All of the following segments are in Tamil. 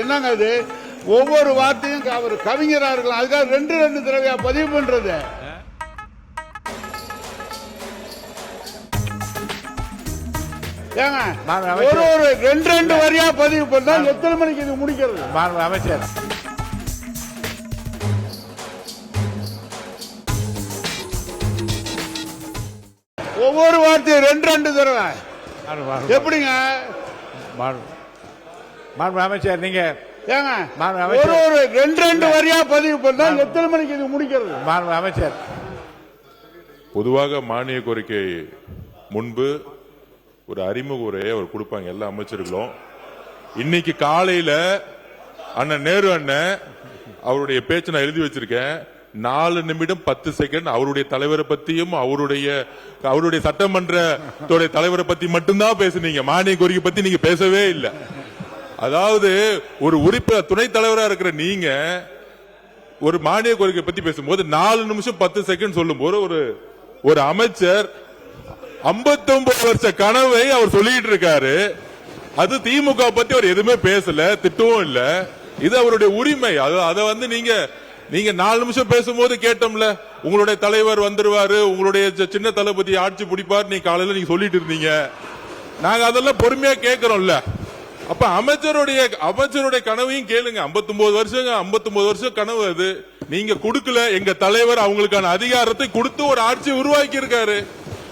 என்னங்க அது ஒவ்வொரு வார்த்தையும் அவர் கவிஞரா இருக்கலாம், அதுக்காக ரெண்டு தடவையா பதிவு பண்றது? ஏங்க ஒரு ரெண்டு வரியா பதிவு பண்ணா எத்தனை மணிக்கு இது முடிக்கிறது? அமைச்சர் ஒவ்வொரு வார்த்தையும் ரெண்டு தடவை எப்படிங்க? அமைச்சர் நீங்க ஏங்க ஒரு ரெண்டு வரியா பதிவு பண்ணா எத்தனை மணிக்கு இது முடிக்கிறது? அமைச்சர் பொதுவாக மானிய கோரிக்கை முன்பு ஒரு அறிமுக உரையை அவர் கொடுப்பாங்க எல்லா அமைச்சர்களும். இன்னைக்கு காலையில அண்ணன் நேரு அண்ணன் அவருடைய பேச்சு நான் எழுதி வச்சிருக்கேன். 4 நிமிடம் 10 செகண்ட் அவருடைய தலைவரை பத்தியும் அவருடைய சட்டமன்ற தலைவரை பத்தி மட்டும்தான் பேசுனீங்க. மானிய கோரிக்கை பத்தி நீங்க பேசவே இல்லை. அதாவது ஒரு உறுப்பினர் துணைத் தலைவரா இருக்கிற நீங்க ஒரு மானிய கோரிக்கை பத்தி பேசும்போது 4 நிமிஷம் 10 செகண்ட் சொல்லும் போது ஒரு அமைச்சர் 59 வருஷ கனவை அவர் சொல்லிட்டு இருக்காரு. அது திமுக பத்தி அவர் எதுவுமே பேசல, திட்டவும் இல்ல. இது அவருடைய உரிமை. அதை நீங்க 4 நிமிஷம் பேசும்போது கேட்டோம்ல, உங்களுடைய தலைவர் வந்துருவாரு, உங்களுடைய சின்ன தளபதி ஆட்சி பிடிப்பார், நீ காலையில நீங்க சொல்லிட்டு இருந்தீங்க. நாங்க அதெல்லாம் பொறுமையா கேட்கிறோம்ல. அப்ப அமைச்சருடைய கனவையும் கேளுங்க. 59 வருஷம் கனவு அது நீங்க கொடுக்கல. எங்க தலைவர் அவங்களுக்கான அதிகாரத்தை கொடுத்து ஒரு ஆட்சி உருவாக்கி இருக்காரு.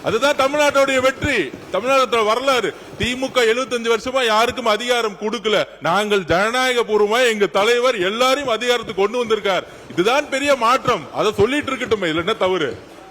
அதுதான் தமிழ்நாட்டுடைய வெற்றி, தமிழ்நாட்டு வரலாறு. திமுக 75 வருஷமா யாருக்கும் அதிகாரம் கொடுக்கல. நாங்கள் ஜனநாயக பூர்வமா எங்க தலைவர் எல்லாரையும் அதிகாரத்துக்கு கொண்டு வந்திருக்கார். இதுதான் பெரிய மாற்றம். அதை சொல்லிட்டு இருக்கட்டும், இல்ல என்ன தவறு?